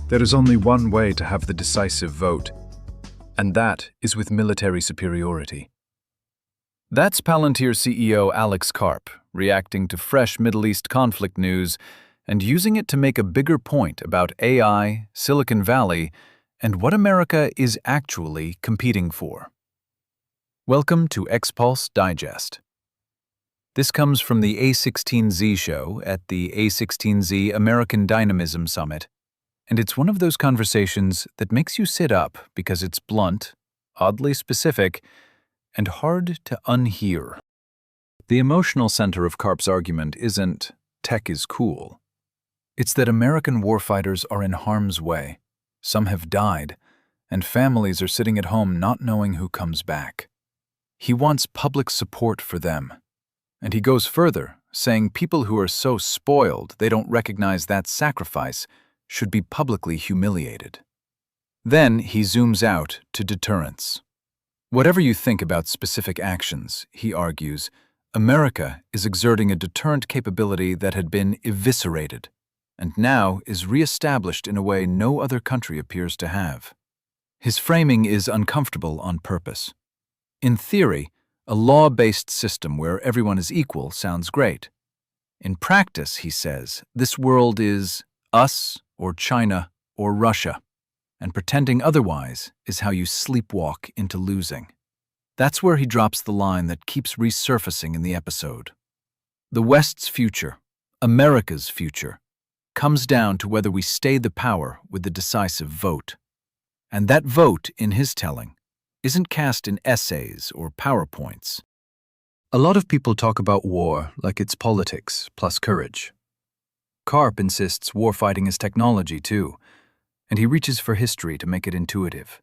There is only one way to have the decisive vote, and that is with military superiority. That's Palantir CEO Alex Karp reacting to fresh Middle East conflict news and using it to make a bigger point about AI, Silicon Valley, and what America is actually competing for. Welcome to X-Pulse Digest. This comes from the A16Z show at the A16Z American Dynamism Summit, and it's one of those conversations that makes you sit up because it's blunt, oddly specific, and hard to unhear. The emotional center of Karp's argument isn't tech is cool. It's that American warfighters are in harm's way. Some have died, and families are sitting at home not knowing who comes back. He wants public support for them. And he goes further, saying people who are so spoiled they don't recognize that sacrifice should be publicly humiliated. Then he zooms out to deterrence. Whatever you think about specific actions, he argues, America is exerting a deterrent capability that had been eviscerated, and now is reestablished in a way no other country appears to have. His framing is uncomfortable on purpose. In theory, a law-based system where everyone is equal sounds great. In practice, he says, this world is us or China or Russia, and pretending otherwise is how you sleepwalk into losing. That's where he drops the line that keeps resurfacing in the episode. The West's future, America's future, comes down to whether we stay the power with the decisive vote. And that vote, in his telling, isn't cast in essays or PowerPoints. A lot of people talk about war like it's politics plus courage. Karp insists warfighting is technology too, and he reaches for history to make it intuitive.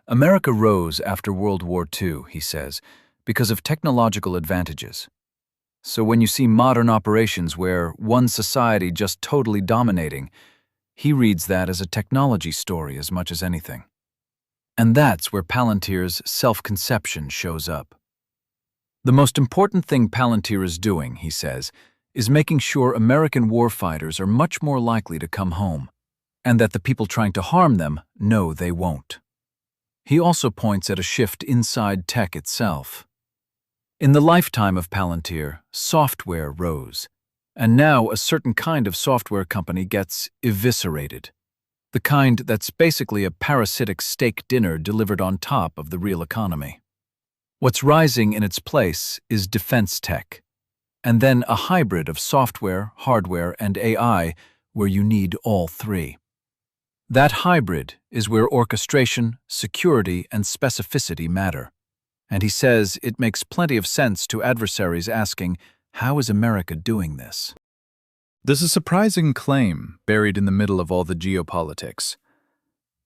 America rose after World War II, he says, because of technological advantages. So when you see modern operations where one society just totally dominating, he reads that as a technology story as much as anything. And that's where Palantir's self-conception shows up. The most important thing Palantir is doing, he says, is making sure American warfighters are much more likely to come home, and that the people trying to harm them know they won't. He also points at a shift inside tech itself. In the lifetime of Palantir, software rose, and now a certain kind of software company gets eviscerated. The kind that's basically a parasitic steak dinner delivered on top of the real economy. What's rising in its place is defense tech, and then a hybrid of software, hardware, and AI where you need all three. That hybrid is where orchestration, security, and specificity matter. And he says it makes plenty of sense to adversaries asking, how is America doing this? There's a surprising claim buried in the middle of all the geopolitics.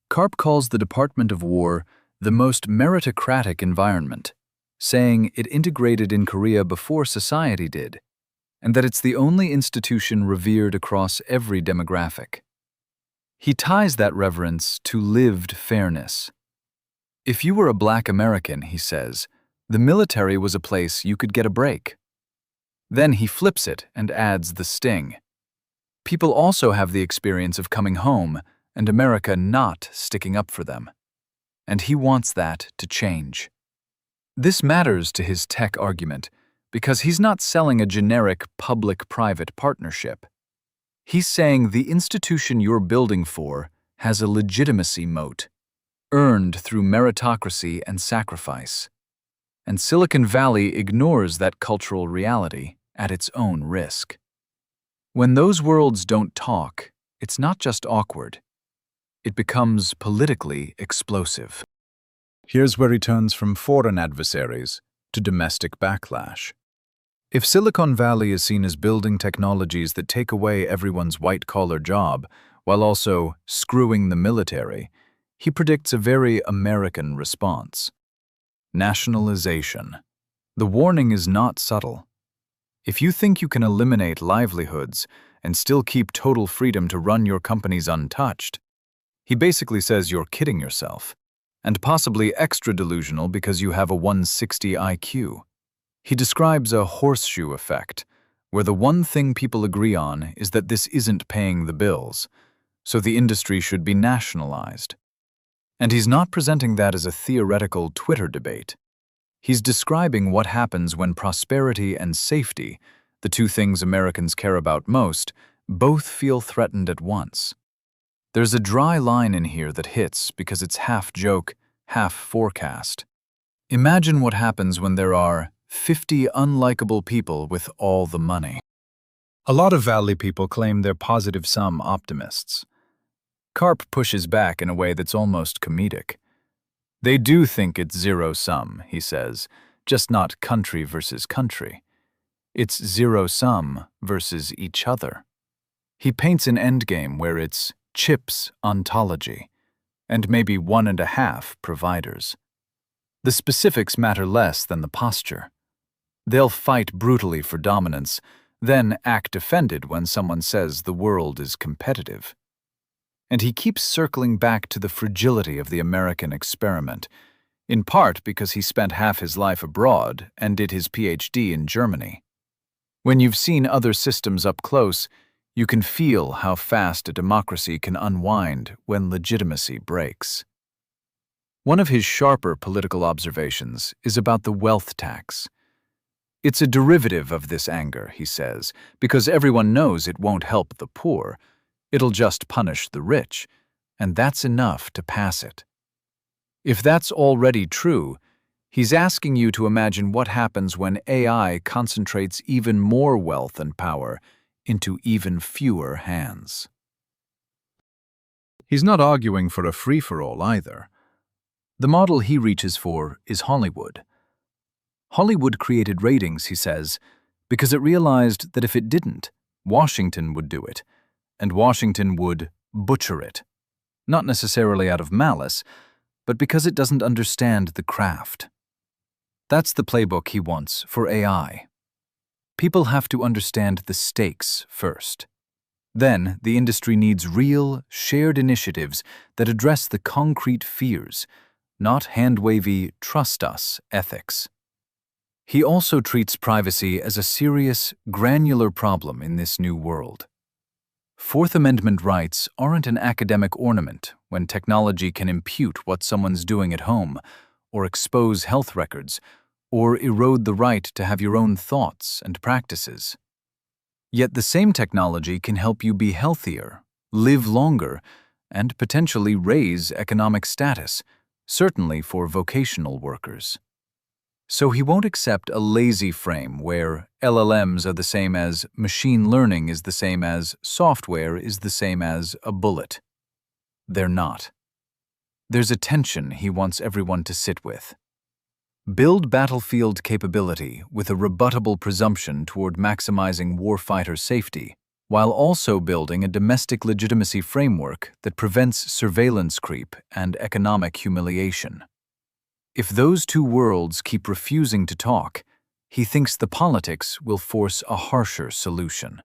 Karp calls the Department of War the most meritocratic environment, saying it integrated in Korea before society did, and that it's the only institution revered across every demographic. He ties that reverence to lived fairness. If you were a Black American, he says, the military was a place you could get a break. Then he flips it and adds the sting. People also have the experience of coming home and America not sticking up for them. And he wants that to change. This matters to his tech argument because he's not selling a generic public-private partnership. He's saying the institution you're building for has a legitimacy moat, earned through meritocracy and sacrifice. And Silicon Valley ignores that cultural reality at its own risk. When those worlds don't talk, it's not just awkward. It becomes politically explosive. Here's where he turns from foreign adversaries to domestic backlash. If Silicon Valley is seen as building technologies that take away everyone's white-collar job while also screwing the military, he predicts a very American response. Nationalization. The warning is not subtle. If you think you can eliminate livelihoods and still keep total freedom to run your companies untouched, he basically says you're kidding yourself, and possibly extra delusional because you have a 160 IQ. He describes a horseshoe effect, where the one thing people agree on is that this isn't paying the bills. so the industry should be nationalized. And he's not presenting that as a theoretical Twitter debate. He's describing what happens when prosperity and safety, the two things Americans care about most, both feel threatened at once. There's a dry line in here that hits because it's half joke, half forecast. Imagine what happens when there are 50 unlikable people with all the money. A lot of Valley people claim they're positive-sum optimists. Karp pushes back in a way that's almost comedic. They do think it's zero-sum, he says, just not country versus country. It's zero-sum versus each other. He paints an endgame where it's chips ontology, and maybe 1.5 providers. The specifics matter less than the posture. They'll fight brutally for dominance, then act offended when someone says the world is competitive. And he keeps circling back to the fragility of the American experiment, in part because he spent half his life abroad and did his PhD in Germany. When you've seen other systems up close, you can feel how fast a democracy can unwind when legitimacy breaks. One of his sharper political observations is about the wealth tax. It's a derivative of this anger, he says, because everyone knows it won't help the poor. It'll just punish the rich, and that's enough to pass it. If that's already true, he's asking you to imagine what happens when AI concentrates even more wealth and power into even fewer hands. He's not arguing for a free-for-all either. The model he reaches for is Hollywood. Hollywood created ratings, he says, because it realized that if it didn't, Washington would do it, and Washington would butcher it. Not necessarily out of malice, but because it doesn't understand the craft. That's the playbook he wants for AI. People have to understand the stakes first. Then, the industry needs real, shared initiatives that address the concrete fears, not hand-wavy, trust us ethics. He also treats privacy as a serious, granular problem in this new world. Fourth Amendment rights aren't an academic ornament when technology can impute what someone's doing at home, or expose health records, or erode the right to have your own thoughts and practices. Yet the same technology can help you be healthier, live longer, and potentially raise economic status, certainly for vocational workers. So he won't accept a lazy frame where LLMs are the same as machine learning is the same as software is the same as a bullet. They're not. There's a tension he wants everyone to sit with. Build battlefield capability with a rebuttable presumption toward maximizing warfighter safety, while also building a domestic legitimacy framework that prevents surveillance creep and economic humiliation. If those two worlds keep refusing to talk, he thinks the politics will force a harsher solution.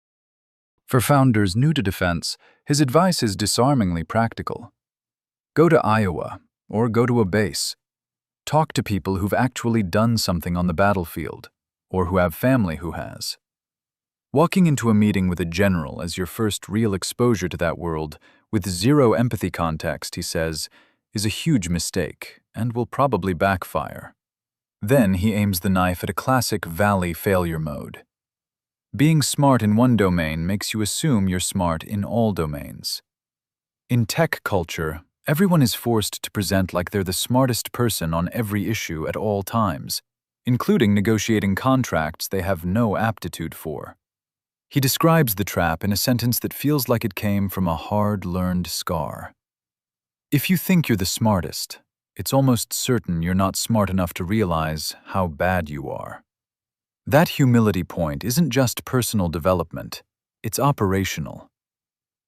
For founders new to defense, his advice is disarmingly practical. Go to Iowa, or go to a base. Talk to people who've actually done something on the battlefield, or who have family who has. Walking into a meeting with a general as your first real exposure to that world, with zero empathy context, he says, is a huge mistake and will probably backfire. Then he aims the knife at a classic Valley failure mode. Being smart in one domain makes you assume you're smart in all domains. In tech culture, everyone is forced to present like they're the smartest person on every issue at all times, including negotiating contracts they have no aptitude for. He describes the trap in a sentence that feels like it came from a hard-learned scar. If you think you're the smartest, it's almost certain you're not smart enough to realize how bad you are. That humility point isn't just personal development, it's operational.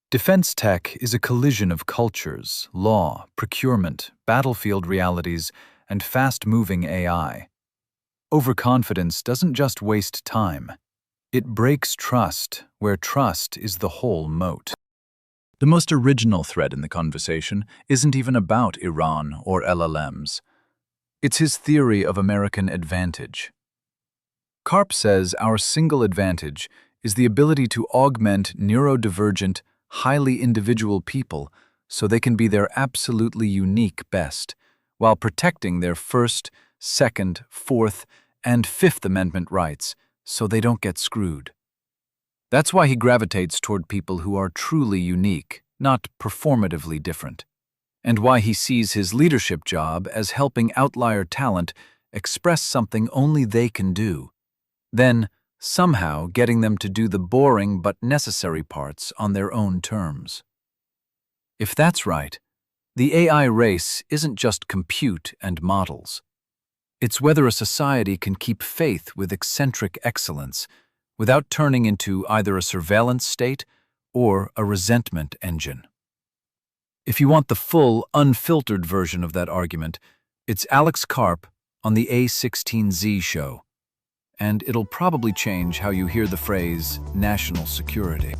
Defense tech is a collision of cultures, law, procurement, battlefield realities, and fast-moving AI. Overconfidence doesn't just waste time. It breaks trust, where trust is the whole moat. The most original thread in the conversation isn't even about Iran or LLMs. It's his theory of American advantage. Karp says our single advantage is the ability to augment neurodivergent, highly individual people so they can be their absolutely unique best, while protecting their First, Second, Fourth, and Fifth Amendment rights so they don't get screwed. That's why he gravitates toward people who are truly unique, not performatively different, and why he sees his leadership job as helping outlier talent express something only they can do, then somehow getting them to do the boring but necessary parts on their own terms. If that's right, the AI race isn't just compute and models. It's whether a society can keep faith with eccentric excellence without turning into either a surveillance state or a resentment engine. If you want the full, unfiltered version of that argument, it's Alex Karp on the A16Z show, and it'll probably change how you hear the phrase national security.